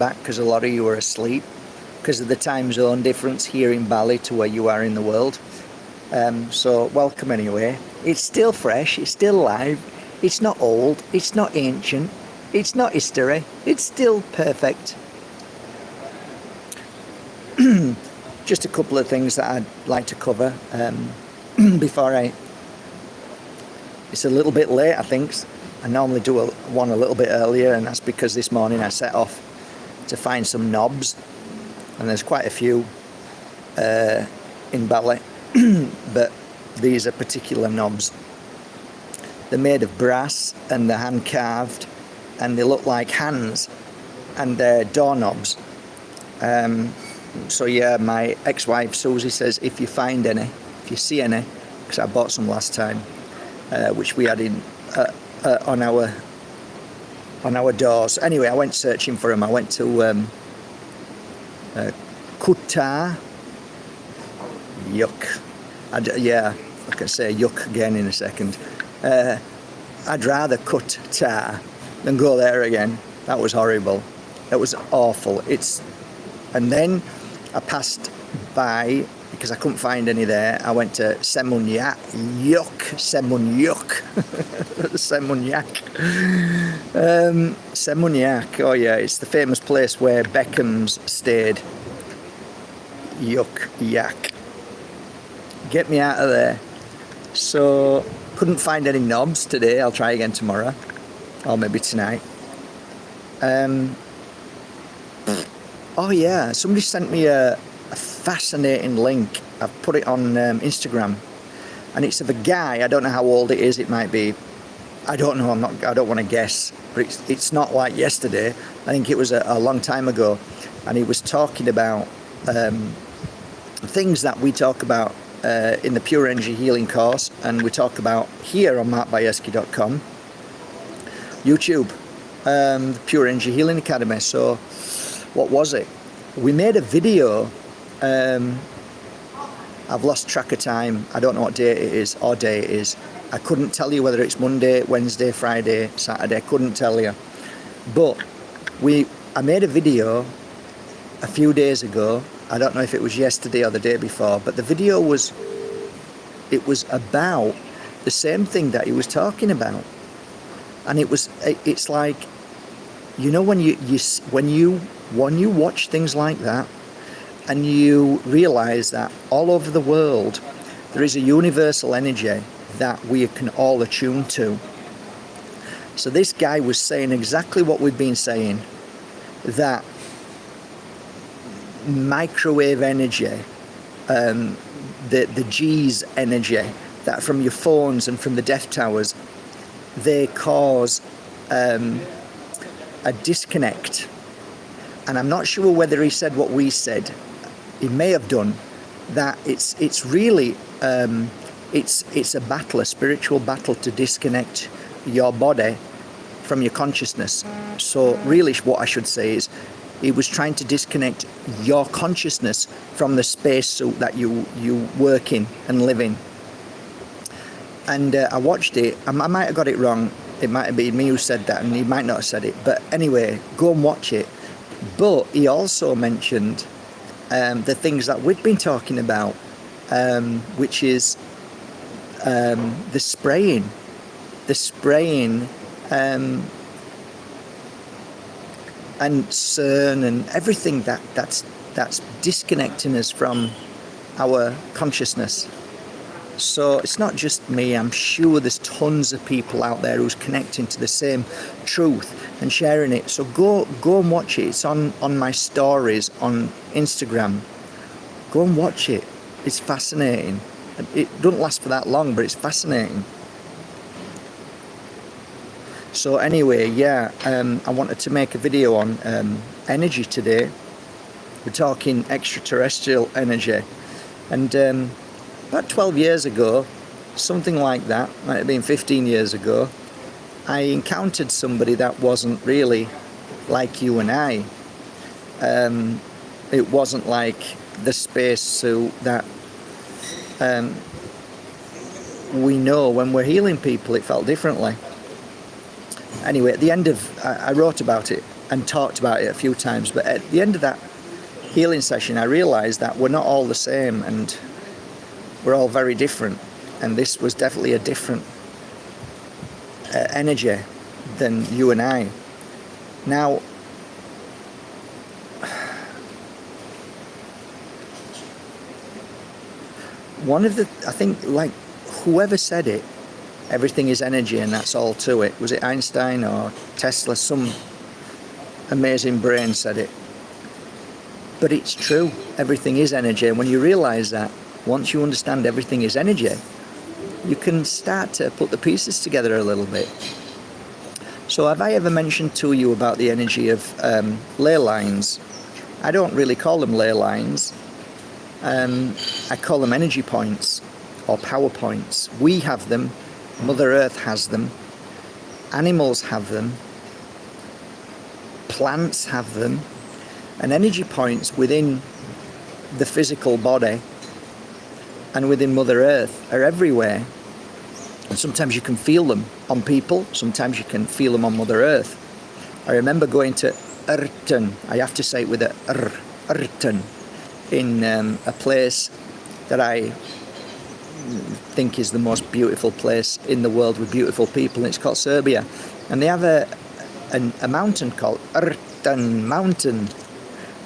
back because a lot of you are asleep because of the time zone difference here in Bali to where you are in the world. So welcome anyway. It's still fresh, it's still live, it's not old, it's not ancient, it's not history, it's still perfect. Just a couple of things that I'd like to cover before it's a little bit late, I think. I normally do one a little bit earlier, and that's because this morning I set off to find some knobs, and there's quite a few in Bali, but these are particular knobs. They're made of brass and they're hand carved, and they look like hands, and they're doorknobs. So yeah, my ex-wife Susie says if you find any, if you see any, because I bought some last time, which we had in on our doors. Anyway, I went searching for them. I went to Kuta. Yuck. Yeah, I can say yuck again in a second. I'd rather cut tar than go there again. That was horrible. That was awful. And then I passed by, because I couldn't find any there, I went to Semunyak. Semunyak. Semunyak. Oh yeah, it's the famous place where Beckhams stayed. Yak. Get me out of there. So, couldn't find any knobs today. I'll try again tomorrow, or maybe tonight. Oh yeah, somebody sent me a fascinating link. I've put it on Instagram, and it's of a guy. I don't know how old it is. It might be, I don't know. I don't want to guess, but it's not like yesterday. I think it was a long time ago, and he was talking about things that we talk about in the Pure Energy Healing course, and we talk about here on markbajerski.com, YouTube, the Pure Energy Healing Academy. So what was it? We made a video. I've lost track of time. I don't know what day it is or day it is. I couldn't tell you whether it's Monday, Wednesday, Friday, Saturday. Couldn't tell you. But I made a video a few days ago. I don't know if it was yesterday or the day before, but the video was about the same thing that he was talking about. And it's like, you know, when you watch things like that, and you realize that all over the world there is a universal energy that we can all attune to. So this guy was saying exactly what we've been saying, that microwave energy, the G's energy, that from your phones and from the death towers, they cause a disconnect. And I'm not sure whether he said what we said. He may have done. That it's really it's a battle, a spiritual battle, to disconnect your body from your consciousness. So really what I should say is, he was trying to disconnect your consciousness from the space suit that you work in and live in. And I watched it. I might have got it wrong. It might have been me who said that, and he might not have said it. But anyway, go and watch it. But he also mentioned the things that we've been talking about, which is the spraying, and CERN and everything that's disconnecting us from our consciousness. So it's not just me. I'm sure there's tons of people out there who's connecting to the same truth and sharing it. So go and watch it. It's on my stories on Instagram. Go and watch it. It's fascinating. It doesn't last for that long, but it's fascinating. So anyway, yeah, I wanted to make a video on energy today. We're talking extraterrestrial energy. And about 12 years ago, something like that, might have been 15 years ago, I encountered somebody that wasn't really like you and I. It wasn't like the space suit that we know when we're healing people. It felt differently. Anyway, at the end of, I wrote about it and talked about it a few times. But at the end of that healing session, I realized that we're not all the same, and we're all very different. And this was definitely a different energy than you and I. Now, one of the, I think, like, whoever said it, everything is energy and that's all to it. Was it Einstein or Tesla? Some amazing brain said it. But it's true. Everything is energy. And when you realize that, once you understand everything is energy, you can start to put the pieces together a little bit. So have I ever mentioned to you about the energy of ley lines? I don't really call them ley lines. I call them energy points or power points. We have them. Mother Earth has them. Animals have them. Plants have them. And energy points within the physical body and within Mother Earth are everywhere. And sometimes you can feel them on people. Sometimes you can feel them on Mother Earth. I remember going to Erten. I have to say it with a R. Erten. In a place that I think is the most beautiful place in the world with beautiful people. It's called Serbia, and they have a mountain called Erten Mountain,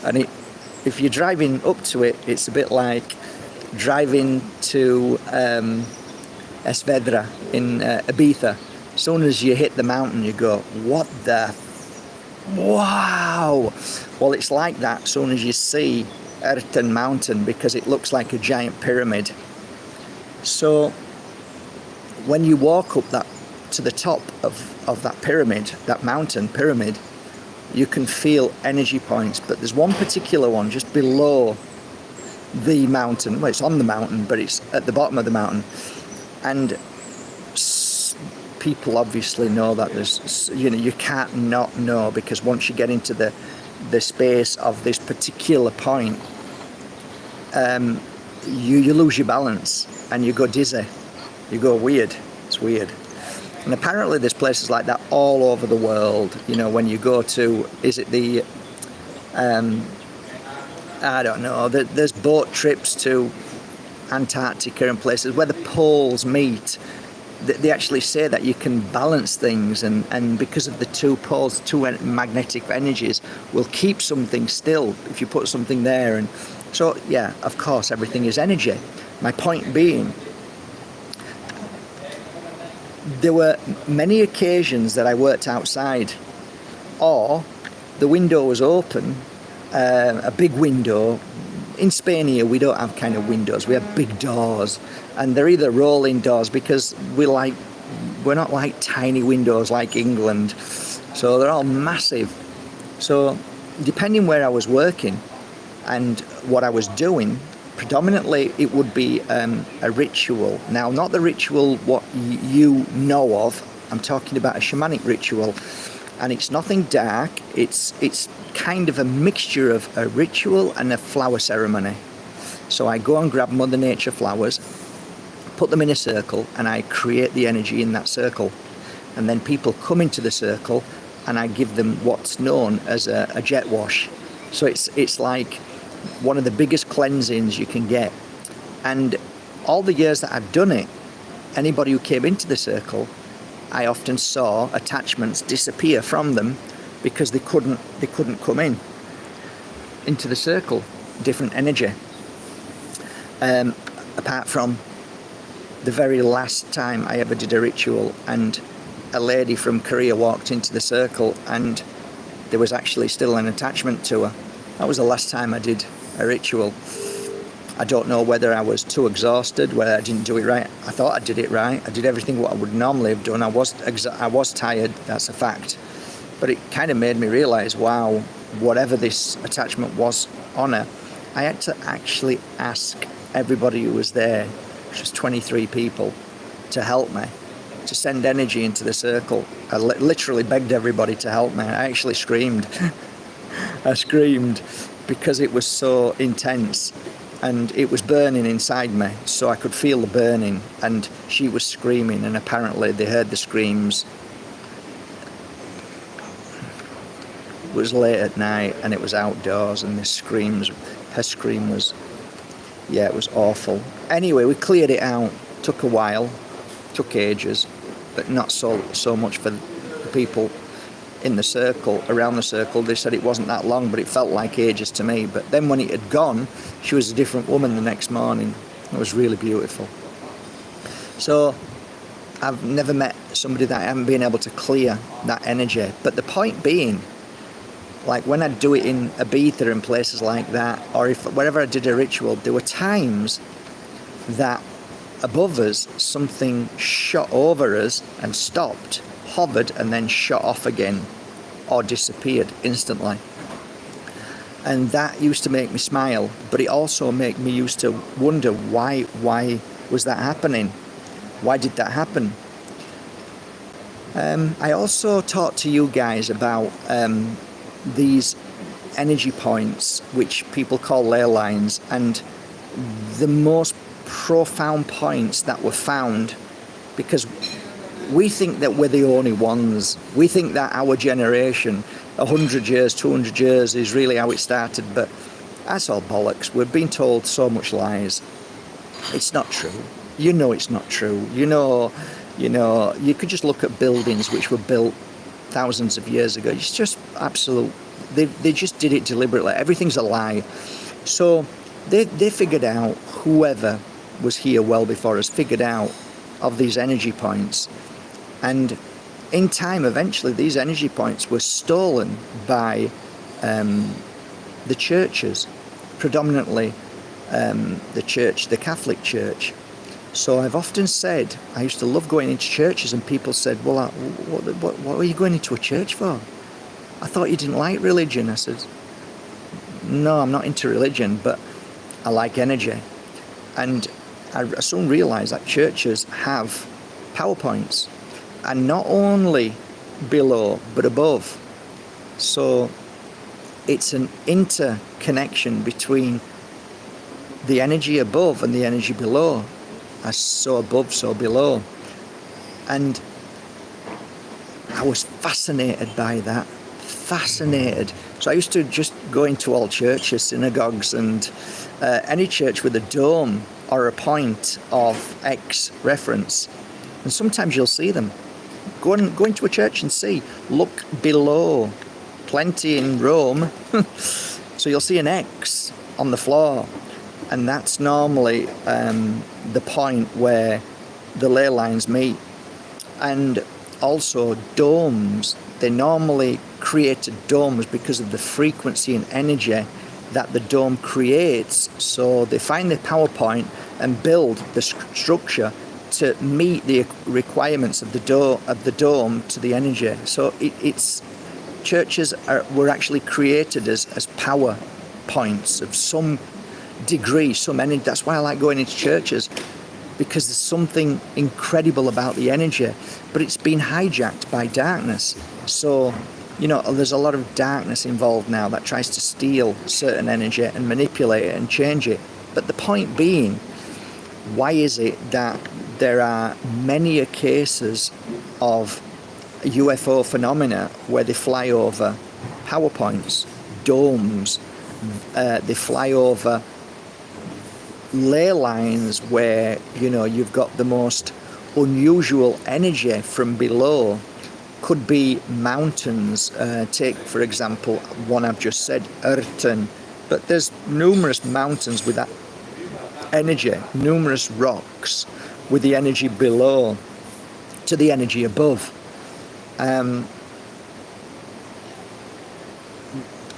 and if you're driving up to it, it's a bit like driving to Esvedra in Ibiza. As soon as you hit the mountain, you go, what the, wow. Well, it's like that as soon as you see Erten Mountain, because it looks like a giant pyramid. So when you walk up that to the top of that pyramid, that mountain pyramid, you can feel energy points. But there's one particular one just below the mountain. Well, it's on the mountain, but it's at the bottom of the mountain. And people obviously know that there's, you can't not know, because once you get into the space of this particular point, you lose your balance and you go dizzy, you go weird. It's weird. And apparently there's places like that all over the world. When you go to, is it the I don't know, there's boat trips to Antarctica and places where the poles meet. They actually say that you can balance things, and because of the two poles, two magnetic energies will keep something still if you put something there. And so, yeah, of course, everything is energy. My point being, there were many occasions that I worked outside, or the window was open, a big window. In Spain here, we don't have kind of windows, we have big doors, and they're either rolling doors, because we're not like tiny windows like England, so they're all massive. So depending where I was working and what I was doing, predominantly it would be a ritual. Now, not the ritual what you know of, I'm talking about a shamanic ritual, and it's nothing dark. It's kind of a mixture of a ritual and a flower ceremony. So I go and grab Mother Nature flowers, put them in a circle, and I create the energy in that circle. And then people come into the circle, and I give them what's known as a jet wash. So it's like one of the biggest cleansings you can get. And all the years that I've done it, anybody who came into the circle, I often saw attachments disappear from them, because they couldn't come into the circle, different energy. Apart from the very last time I ever did a ritual, and a lady from Korea walked into the circle, and there was actually still an attachment to her. That was the last time I did a ritual. I don't know whether I was too exhausted, whether I didn't do it right. I thought I did it right. I did everything what I would normally have done. I was tired, that's a fact. But it kind of made me realise, wow, whatever this attachment was on her, I had to actually ask everybody who was there, which was 23 people, to help me, to send energy into the circle. I literally begged everybody to help me. I actually screamed. I screamed because it was so intense, and it was burning inside me, so I could feel the burning, and she was screaming, and apparently they heard the screams. was late at night and it was outdoors, and her scream was, yeah, it was awful. Anyway, we cleared it out. Took a while, took ages, but not so much for the people in the circle, around the circle. They said it wasn't that long, but it felt like ages to me. But then when it had gone, she was a different woman the next morning. It was really beautiful. So I've never met somebody that I haven't been able to clear that energy. But the point being, like when I'd do it in Ibiza and places like that, or if wherever I did a ritual, there were times that above us something shot over us and stopped, hovered, and then shot off again or disappeared instantly. And that used to make me smile, but it also made me used to wonder why was that happening? Why did that happen? I also talked to you guys about these energy points, which people call ley lines, and the most profound points that were found, because we think that we're the only ones. We think that our generation, 100 years, 200 years, is really how it started, but that's all bollocks. We've been told so much lies. It's not true. You know it's not true. You know, you could just look at buildings which were built thousands of years ago. It's just absolute. They just did it deliberately. Everything's a lie. So they figured out, whoever was here well before us figured out of these energy points, and in time eventually these energy points were stolen by the churches, predominantly the Catholic Church. So I've often said, I used to love going into churches, and people said, well, what are you going into a church for? I thought you didn't like religion. I said, no, I'm not into religion, but I like energy. And I soon realised that churches have power points, and not only below but above. So it's an interconnection between the energy above and the energy below, as so above, so below. And I was fascinated by that. Fascinated. So I used to just go into all churches, synagogues, and any church with a dome or a point of X reference. And sometimes you'll see them. Go into a church and see. Look below. Plenty in Rome. So you'll see an X on the floor. And that's normally the point where the ley lines meet. And also domes. They normally created domes because of the frequency and energy that the dome creates. So they find the power point and build the structure to meet the requirements of the dome to the energy. So it's churches were actually created as power points of some degree, some energy. That's why I like going into churches, because there's something incredible about the energy, but it's been hijacked by darkness. So, there's a lot of darkness involved now that tries to steal certain energy and manipulate it and change it. But the point being, why is it that there are many cases of UFO phenomena where they fly over power points, domes, they fly over ley lines where, you've got the most unusual energy from below? Could be mountains. Take, for example, one I've just said, Erten. But there's numerous mountains with that energy, numerous rocks with the energy below to the energy above.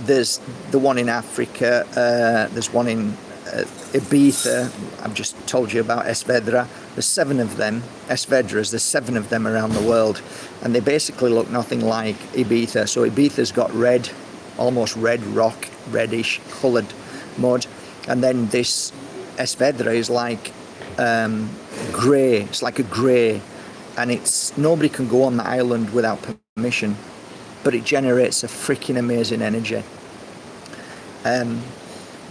There's the one in Africa, there's one in Ibiza. I've just told you about Esvedra. There's 7 of them, Esvedras, there's 7 of them around the world, and they basically look nothing like Ibiza. So Ibiza's got red, almost red rock, reddish coloured mud, and then this Esvedra is like grey. It's like a grey, and nobody can go on the island without permission, but it generates a freaking amazing energy.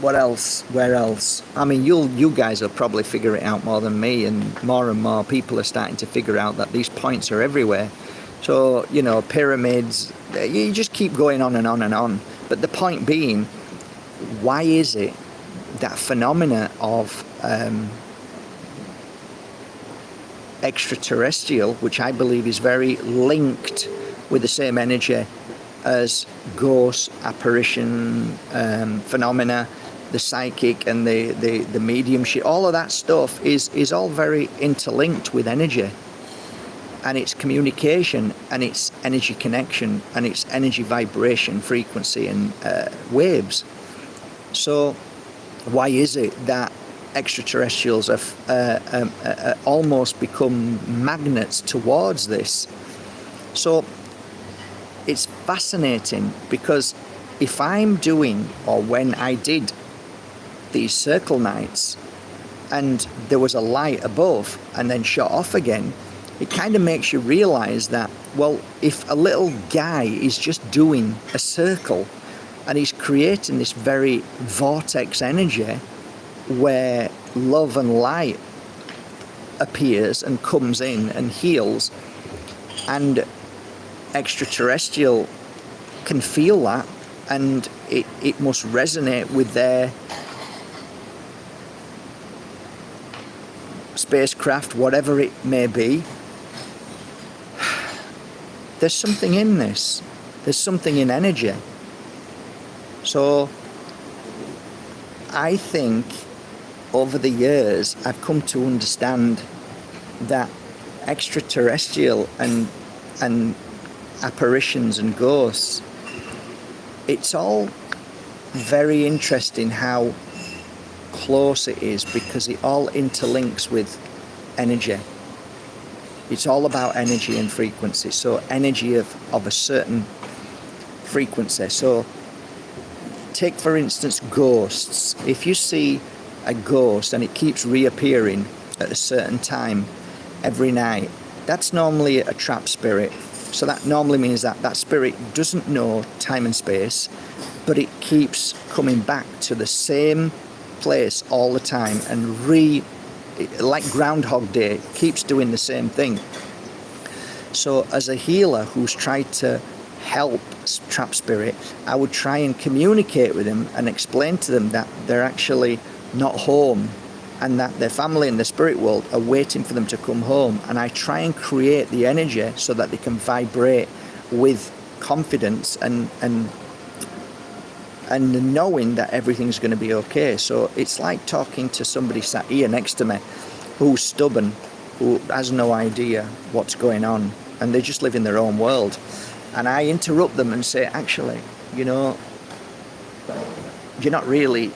What else? Where else? I mean, you guys will probably figure it out more than me, and more people are starting to figure out that these points are everywhere. So, you know, pyramids, you just keep going on and on and on. But the point being, why is it that phenomena of extraterrestrial, which I believe is very linked with the same energy as ghosts, apparition, phenomena, the psychic and the mediumship, all of that stuff is all very interlinked with energy, and it's communication, and it's energy connection, and it's energy vibration, frequency, and waves. So why is it that extraterrestrials have almost become magnets towards this? So it's fascinating, because if I'm doing, or when I did these circle nights and there was a light above and then shut off again, it kind of makes you realize that, well, if a little guy is just doing a circle and he's creating this very vortex energy where love and light appears and comes in and heals, and extraterrestrial can feel that, and it must resonate with their spacecraft, whatever it may be. There's something in this. There's something in energy. So I think over the years I've come to understand that extraterrestrial and apparitions and ghosts, it's all very interesting how close it is, because it all interlinks with energy. It's all about energy and frequency. So energy of a certain frequency. So take, for instance, ghosts. If you see a ghost and it keeps reappearing at a certain time every night, that's normally a trap spirit. So that normally means that that spirit doesn't know time and space, but it keeps coming back to the same place all the time, and like Groundhog Day, keeps doing the same thing. So as a healer who's tried to help trap spirit, I would try and communicate with them and explain to them that they're actually not home, and that their family in the spirit world are waiting for them to come home. And I try and create the energy so that they can vibrate with confidence and knowing that everything's going to be okay. So it's like talking to somebody sat here next to me who's stubborn, who has no idea what's going on, and they just live in their own world. And I interrupt them and say, actually, you know, you're not really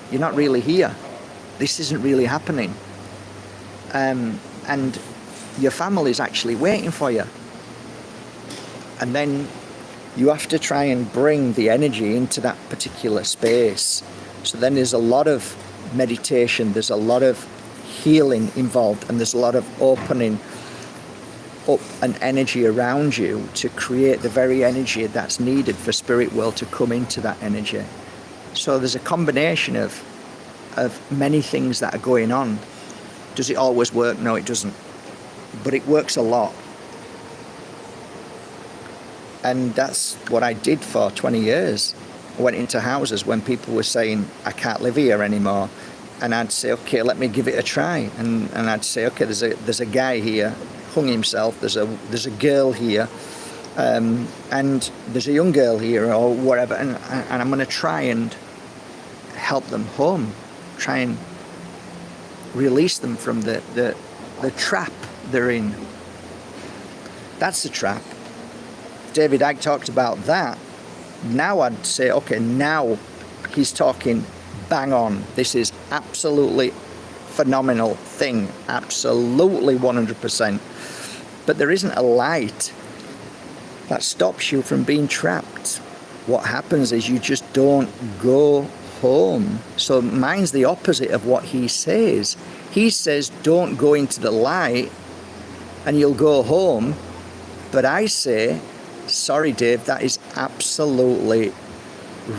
here. This isn't really happening. And your family's actually waiting for you. And then you have to try and bring the energy into that particular space. So then there's a lot of meditation, there's a lot of healing involved, and there's a lot of opening up an energy around you to create the very energy that's needed for spirit world to come into that energy. So there's a combination of many things that are going on. Does it always work? No, it doesn't. But it works a lot. And that's what I did for 20 years. I went into houses when people were saying, I can't live here anymore. And I'd say, okay, let me give it a try. And I'd say, okay, there's a guy here, hung himself, there's a girl here, and there's a young girl here, or whatever, and I'm going to try and help them home, try and release them from the trap they're in. That's the trap. David Icke talked about that. Now I'd say, okay, now he's talking bang on. This is absolutely phenomenal thing, absolutely 100%. But there isn't a light that stops you from being trapped. What happens is you just don't go home. So mine's the opposite of what he says. He says don't go into the light and you'll go home. But I say, sorry Dave, that is absolutely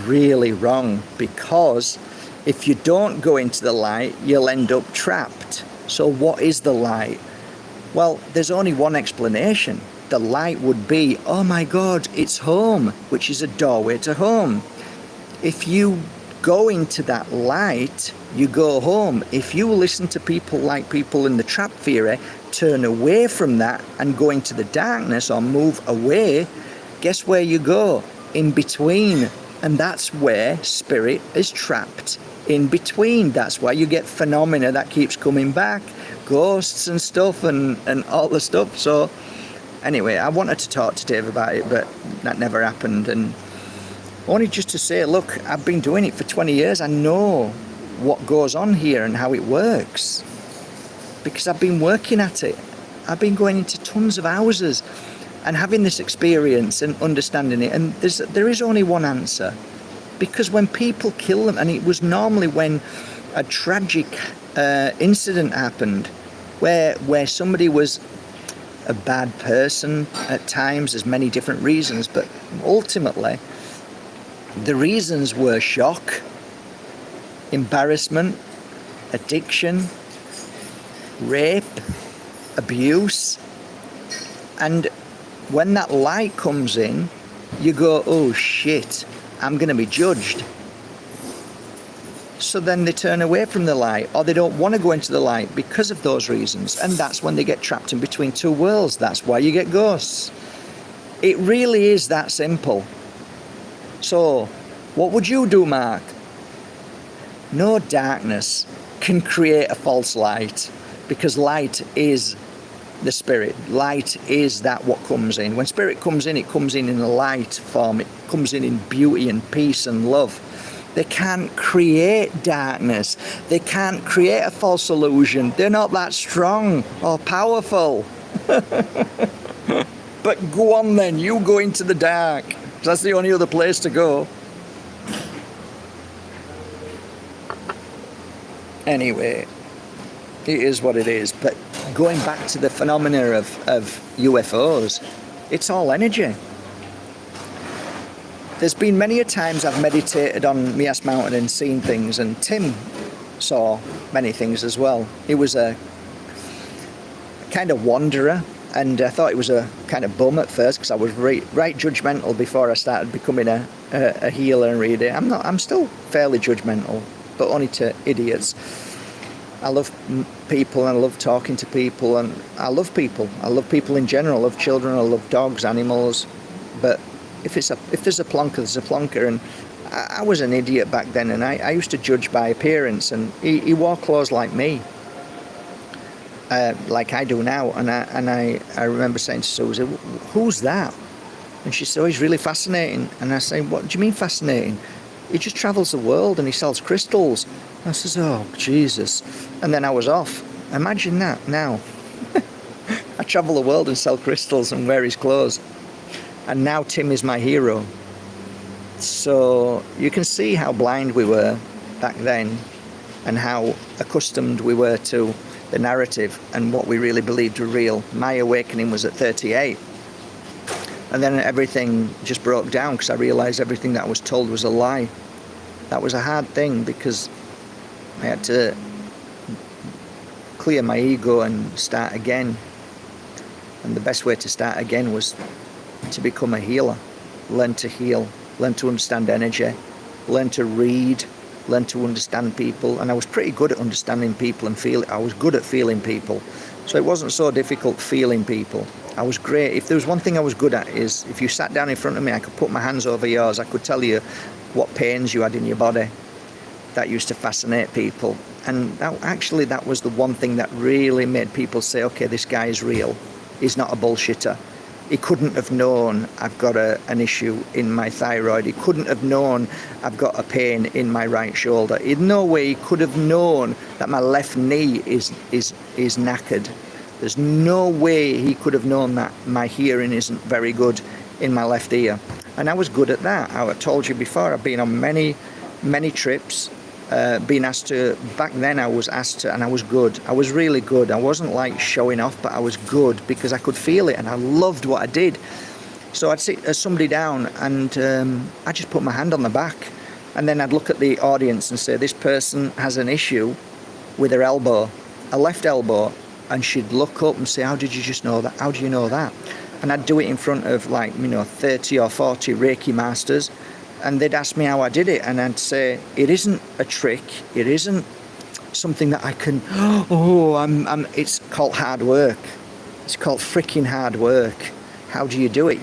really wrong, because if you don't go into the light, you'll end up trapped. So what is the light? Well, there's only one explanation. the light would be, oh my God, it's home, which is a doorway to home. If you go into that light, you go home. If you listen to people like people in the trap theory, turn away from that and go into the darkness or move away, guess where you go? In between. And that's where spirit is trapped, in between. That's why you get phenomena that keeps coming back, ghosts and stuff and all the stuff. So anyway, I wanted to talk to Dave about it, but that never happened. And only just to say, look, I've been doing it for 20 years. I know what goes on here and how it works, because I've been working at it. I've been going into tons of houses and having this experience and understanding it. And there is only one answer, because when people kill them, and it was normally when a tragic incident happened, where somebody was a bad person at times. There's many different reasons, but ultimately the reasons were shock, embarrassment, addiction, rape, abuse. And when that light comes in, you go, oh shit, I'm going to be judged. So then they turn away from the light, or they don't want to go into the light because of those reasons. And that's when they get trapped in between two worlds. That's why you get ghosts. It really is that simple. So what would you do, Mark? No darkness can create a false light, because light is the spirit. Light is that what comes in. When spirit comes in, it comes in a light form. It comes in beauty and peace and love. They can't create darkness. They can't create a false illusion. They're not that strong or powerful. But go on then, you go into the dark. That's the only other place to go. Anyway, it is what it is. But going back to the phenomena of UFOs, it's all energy. There's been many a times I've meditated on Mias Mountain and seen things, and Tim saw many things as well. He was a kind of wanderer, and I thought he was a kind of bum at first, because I was right judgmental before I started becoming a healer and reader. I'm still fairly judgmental, but only to idiots. I love people, and I love talking to people, and I love people. I love people in general. I love children. I love dogs, animals. But if there's a plonker, there's a plonker. And I was an idiot back then, and I used to judge by appearance. And he wore clothes like me, like I do now. And I remember saying to Susie, "Who's that?" And she said, "Oh, he's really fascinating." And I say, "What do you mean fascinating?" "He just travels the world and he sells crystals." I says, "Oh, Jesus." And then I was off. Imagine that now. I travel the world and sell crystals and wear his clothes. And now Tim is my hero. So you can see how blind we were back then, and how accustomed we were to the narrative and what we really believed were real. My awakening was at 38. And then everything just broke down, because I realized everything that I was told was a lie. That was a hard thing, because I had to clear my ego and start again. And the best way to start again was to become a healer. Learn to heal, learn to understand energy, learn to read, learn to understand people. And I was pretty good at understanding people and I was good at feeling people. So it wasn't so difficult feeling people. I was great. If there was one thing I was good at, is if you sat down in front of me, I could put my hands over yours. I could tell you what pains you had in your body. That used to fascinate people. And that was the one thing that really made people say, okay, this guy is real. He's not a bullshitter. He couldn't have known I've got an issue in my thyroid. He couldn't have known I've got a pain in my right shoulder. In no way he could have known that my left knee is knackered. There's no way he could have known that my hearing isn't very good in my left ear. And I was good at that. I told you before, I've been on many trips. Being asked to, back then I was asked to, and I was good. I was really good. I wasn't like showing off, but I was good because I could feel it and I loved what I did. So I'd sit somebody down and I'd just put my hand on the back, and then I'd look at the audience and say, this person has an issue with her elbow, a left elbow, and she'd look up and say, how did you just know that? How do you know that? And I'd do it in front of 30 or 40 Reiki masters, and they'd ask me how I did it, and I'd say, it isn't a trick, it isn't something that I can, it's called hard work. It's called freaking hard work. How do you do it?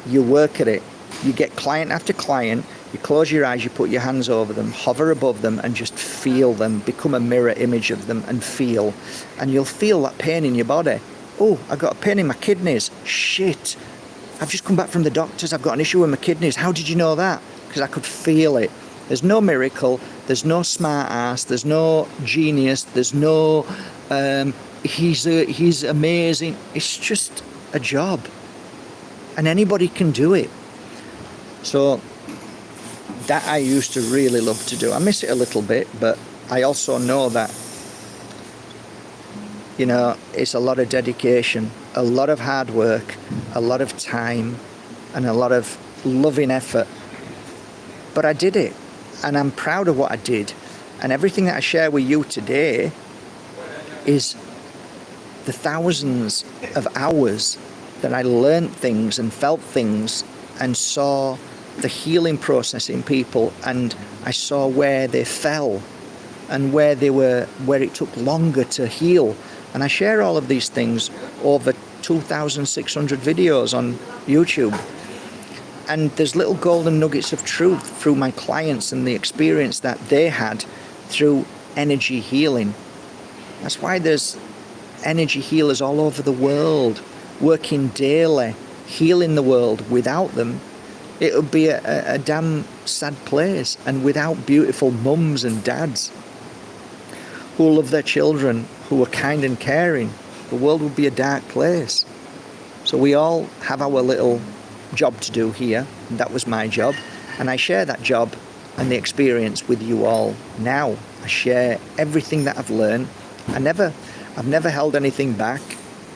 You work at it. You get client after client, you close your eyes, you put your hands over them, hover above them, and just feel them, become a mirror image of them and feel. And you'll feel that pain in your body. Oh, I got a pain in my kidneys. Shit. I've just come back from the doctors. I've got an issue with my kidneys. How did you know that? Because I could feel it. There's no miracle. There's no smart ass. There's no genius. There's no, he's amazing. It's just a job. And anybody can do it. So that I used to really love to do. I miss it a little bit, but I also know that, it's a lot of dedication, a lot of hard work, a lot of time, and a lot of loving effort. But I did it, and I'm proud of what I did. And everything that I share with you today is the thousands of hours that I learned things and felt things and saw the healing process in people, and I saw where they fell and where it took longer to heal. And I share all of these things over 2,600 videos on YouTube. And there's little golden nuggets of truth through my clients and the experience that they had through energy healing. That's why there's energy healers all over the world working daily, healing the world. Without them, it would be a damn sad place. And without beautiful mums and dads who love their children, who are kind and caring, the world would be a dark place. So we all have our little job to do here, and that was my job, and I share that job and the experience with you all now. I share everything that I've learned. I've never held anything back.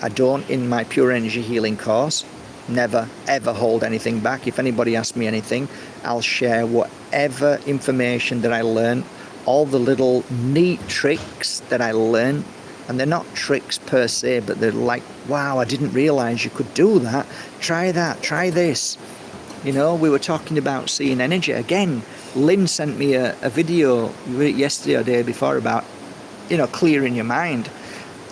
I don't in my pure energy healing course. Never ever hold anything back. If anybody asks me anything, I'll share whatever information that I learned, all the little neat tricks that I learned. And they're not tricks per se, but they're like, wow, I didn't realize you could do that. Try that, try this. We were talking about seeing energy. Again, Lynn sent me a video yesterday or day before about, clearing your mind.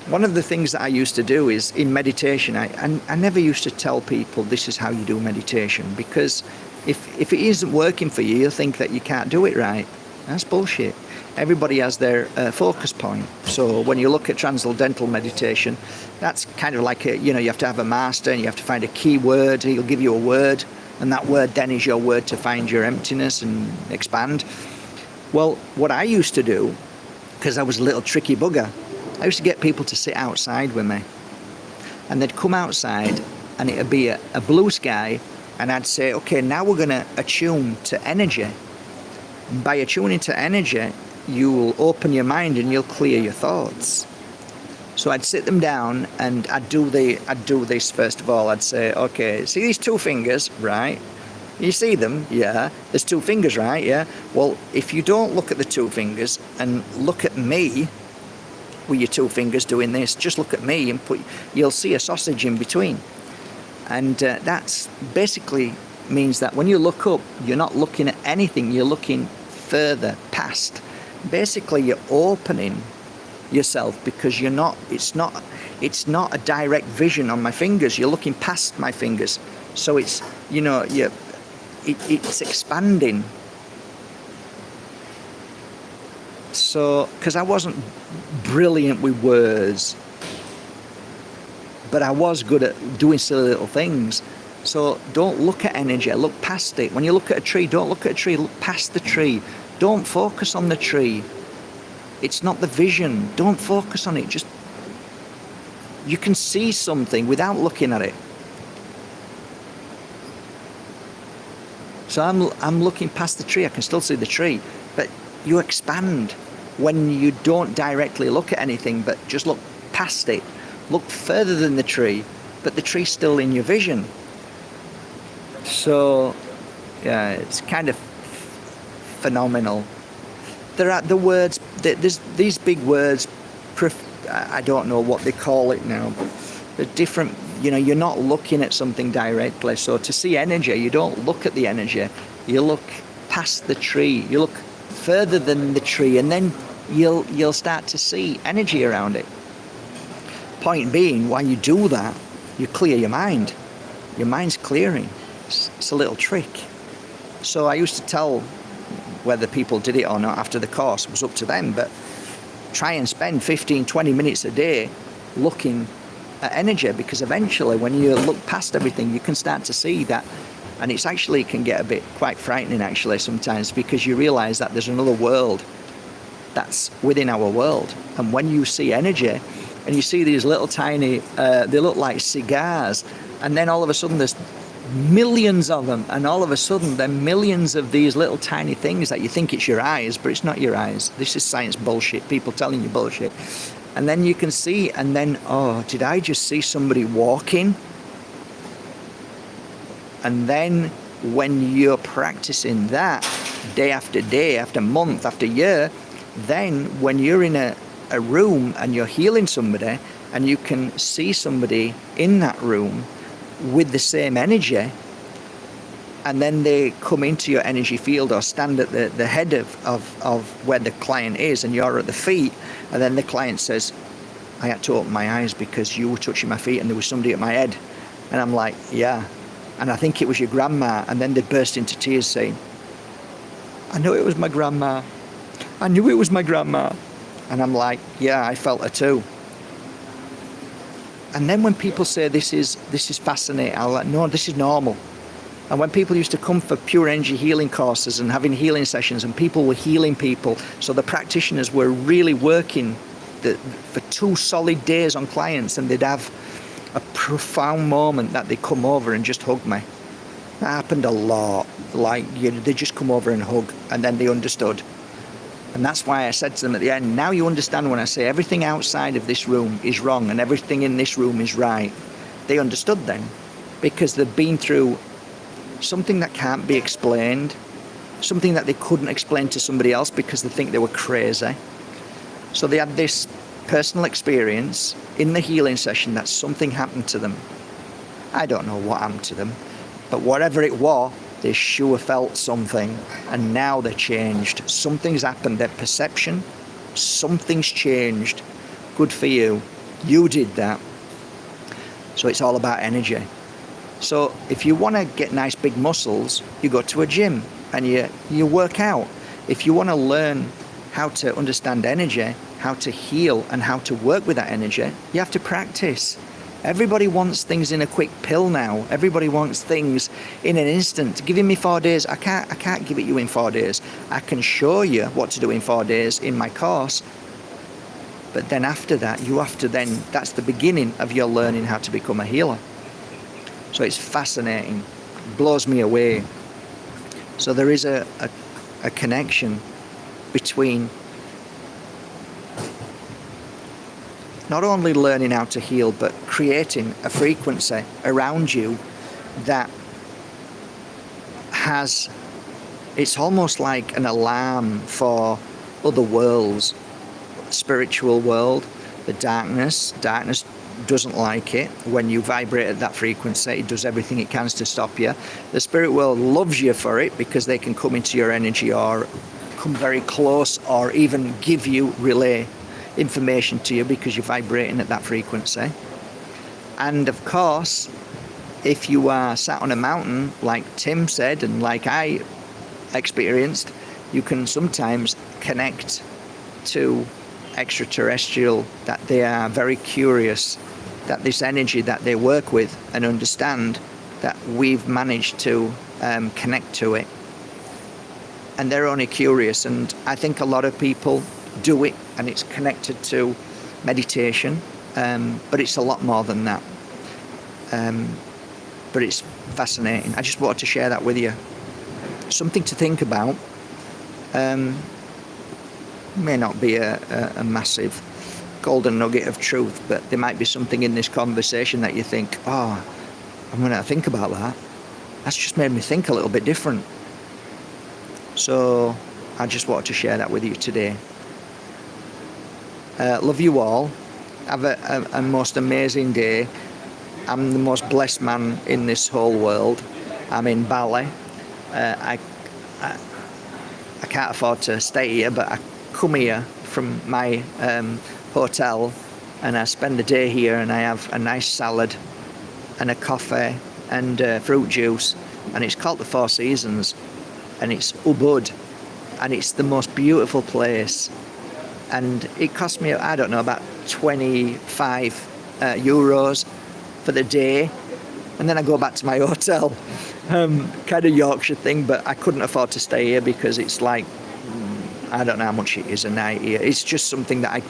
One of the things that I used to do is in meditation, I never used to tell people this is how you do meditation, because if it isn't working for you, you'll think that you can't do it right. That's bullshit. Everybody has their focus point. So when you look at transcendental meditation, that's kind of like you have to have a master, and you have to find a key word. He'll give you a word, and that word then is your word to find your emptiness and expand. Well, what I used to do, because I was a little tricky bugger, I used to get people to sit outside with me, and they'd come outside, and it'd be a blue sky, and I'd say, okay, now we're going to attune to energy. By attuning to energy, you'll open your mind and you'll clear your thoughts. So I'd sit them down, and I'd do this first of all. I'd say, okay, see these two fingers, right? You see them? Yeah. There's two fingers, right? Yeah. Well, if you don't look at the two fingers and look at me with your two fingers doing this, just look at me and you'll see a sausage in between. And that's basically means that when you look up, you're not looking at anything, you're looking further past. Basically, you're opening yourself, because it's not a direct vision on my fingers, you're looking past my fingers. So it's, it's expanding. So, because I wasn't brilliant with words, but I was good at doing silly little things. So don't look at energy, look past it. When you look at a tree, don't look at a tree, look past the tree. Don't focus on the tree. It's not the vision. Don't focus on it. Just, you can see something without looking at it. So I'm looking past the tree. I can still see the tree, but you expand when you don't directly look at anything, but just look past it. Look further than the tree, but the tree's still in your vision. So, yeah, it's kind of phenomenal. There are the words, there's these big words, I don't know what they call it now. The different, you're not looking at something directly. So to see energy, you don't look at the energy. You look past the tree. You look further than the tree, and then you'll start to see energy around it. Point being, while you do that, you clear your mind. Your mind's clearing. It's a little trick. So I used to tell, whether people did it or not after the course was up to them, but try and spend 15-20 minutes a day looking at energy, because eventually when you look past everything, you can start to see that. And it's actually can get a bit quite frightening actually sometimes, because you realize that there's another world that's within our world. And when you see energy and you see these little tiny, they look like cigars, and then all of a sudden there's millions of them, and all of a sudden there are millions of these little tiny things that you think it's your eyes, but it's not your eyes. This is science bullshit, people telling you bullshit. And then you can see, and then, oh, did I just see somebody walking? And then when you're practicing that day after day, after month, after year, then when you're in a room and you're healing somebody, and you can see somebody in that room with the same energy, and then they come into your energy field or stand at the head of where the client is, and you're at the feet, and then the client says, I had to open my eyes because you were touching my feet and there was somebody at my head. And I'm like, yeah. And I think it was your grandma. And then they burst into tears saying, I knew it was my grandma. I knew it was my grandma. And I'm like, yeah, I felt her too. And then when people say this is fascinating, I'm like, no, this is normal. And when people used to come for pure energy healing courses and having healing sessions, and people were healing people, so the practitioners were really working for 2 solid days on clients, and they'd have a profound moment that they come over and just hug me. That happened a lot. Like, they just come over and hug, and then they understood. And that's why I said to them at the end, now you understand when I say everything outside of this room is wrong and everything in this room is right. They understood then, because they've been through something that can't be explained, something that they couldn't explain to somebody else because they think they were crazy. So they had this personal experience in the healing session that something happened to them. I don't know what happened to them, but whatever it was, they sure felt something, and now they're changed. Something's happened, their perception, something's changed. Good for you. You did that. So it's all about energy. So if you want to get nice big muscles, you go to a gym and you work out. If you want to learn how to understand energy, how to heal, and how to work with that energy, you have to practice. Everybody wants things in a quick pill now. Everybody wants things in an instant. Giving me 4 days, I can't give it you in 4 days. I can show you what to do in 4 days in my course. But then after that, you have to then, that's the beginning of your learning how to become a healer. So it's fascinating, blows me away. So there is a connection between not only learning how to heal, but creating a frequency around you that has, it's almost like an alarm for other worlds, spiritual world, the darkness. Darkness doesn't like it when you vibrate at that frequency. It does everything it can to stop you. The spirit world loves you for it, because they can come into your energy or come very close, or even give you, relay information to you because you're vibrating at that frequency. And of course, if you are sat on a mountain, like Tim said, and like I experienced, you can sometimes connect to extraterrestrial, that they are very curious, that this energy that they work with and understand, that we've managed to connect to it. And they're only curious, and I think a lot of people do it, and it's connected to meditation, but it's a lot more than that. But it's fascinating. I just wanted to share that with you. Something to think about. May not be a massive golden nugget of truth, but there might be something in this conversation that you think, oh, I'm going to think about that. That's just made me think a little bit different. So I just wanted to share that with you today. Love you all. Have a most amazing day. I'm the most blessed man in this whole world. I'm in Bali. I can't afford to stay here, but I come here from my hotel, and I spend the day here, and I have a nice salad and a coffee and fruit juice, and it's called the Four Seasons, and it's Ubud, and it's the most beautiful place, and it cost me, I don't know, about 25 euros for the day, and then I go back to my hotel. Kind of Yorkshire thing, but I couldn't afford to stay here because it's like, I don't know how much it is a night here. It's just something that I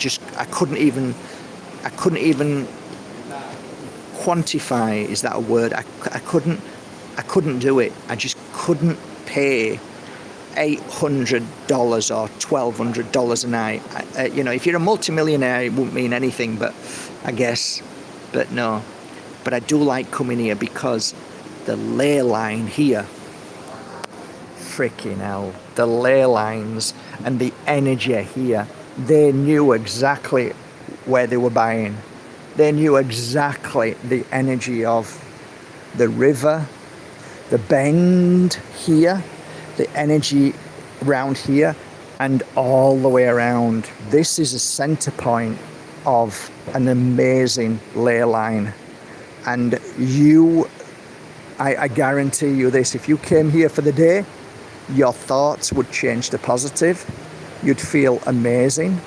couldn't even quantify. Is that a word? I couldn't do it. I just couldn't pay $800 or $1,200 a night. If you're a multimillionaire, it wouldn't mean anything, but I guess, but no. But I do like coming here because the ley line here, freaking hell, the ley lines and the energy here, they knew exactly where they were buying. They knew exactly the energy of the river, the bend here, the energy around here, and all the way around. This is a center point of an amazing ley line. And I guarantee you this, if you came here for the day, your thoughts would change to positive. You'd feel amazing.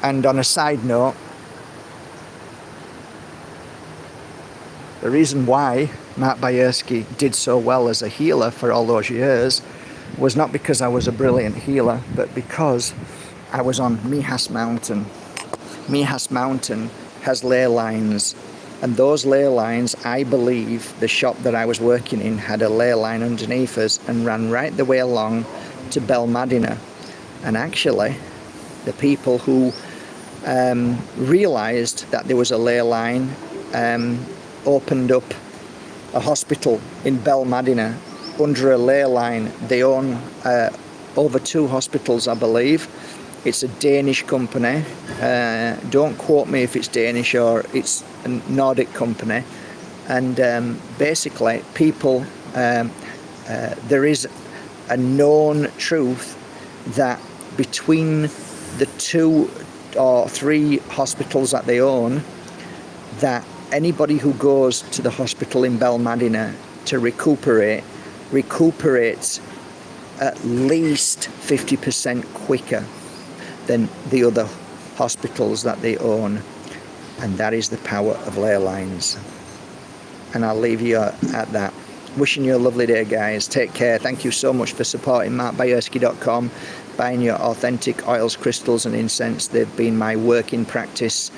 And on a side note, the reason why Mark Bajerski did so well as a healer for all those years was not because I was a brilliant healer, but because I was on Mijas Mountain. Mijas Mountain has ley lines. And those ley lines, I believe the shop that I was working in had a ley line underneath us and ran right the way along to Belmadina. And actually, the people who realised that there was a ley line opened up a hospital in Belmadina under a ley line. They own over 2 hospitals, I believe. It's a Danish company. Don't quote me if it's Danish or it's a Nordic company. And basically, people, there is a known truth that between the 2 or 3 hospitals that they own, that anybody who goes to the hospital in Belmadina to recuperates at least 50% quicker than the other hospitals that they own. And that is the power of ley lines. And I'll leave you at that. Wishing you a lovely day, guys. Take care. Thank you so much for supporting markbajerski.com, buying your authentic oils, crystals and incense. They've been my working practice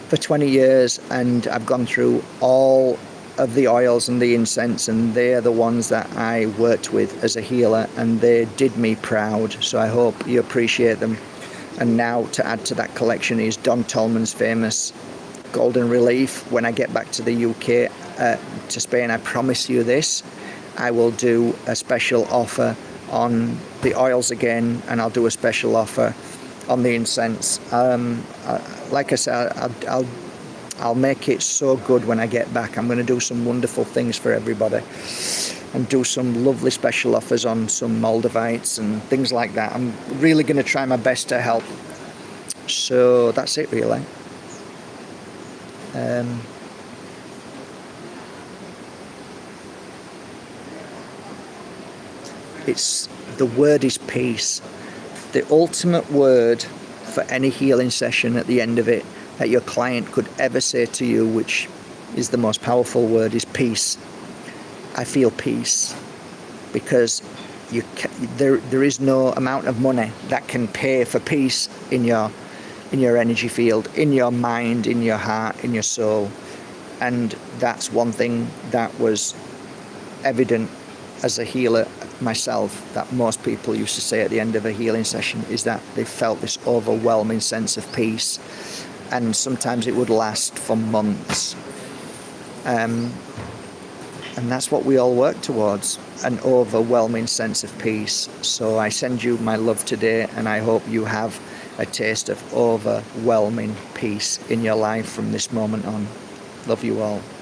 for 20 years, and I've gone through all of the oils and the incense, and they're the ones that I worked with as a healer, and they did me proud. So I hope you appreciate them. And now to add to that collection is Don Tolman's famous Golden Relief. When I get back to the UK, to Spain, I promise you this, I will do a special offer on the oils again, and I'll do a special offer on the incense. Like I said, I'll make it so good when I get back. I'm going to do some wonderful things for everybody and do some lovely special offers on some Moldavites and things like that. I'm really going to try my best to help. So that's it, really. The word is peace. The ultimate word for any healing session at the end of it that your client could ever say to you, which is the most powerful word, is peace. I feel peace, because there is no amount of money that can pay for peace in your energy field, in your mind, in your heart, in your soul. And that's one thing that was evident as a healer myself, that most people used to say at the end of a healing session, is that they felt this overwhelming sense of peace, and sometimes it would last for months. And that's what we all work towards, an overwhelming sense of peace. So I send you my love today, and I hope you have a taste of overwhelming peace in your life from this moment on. Love you all.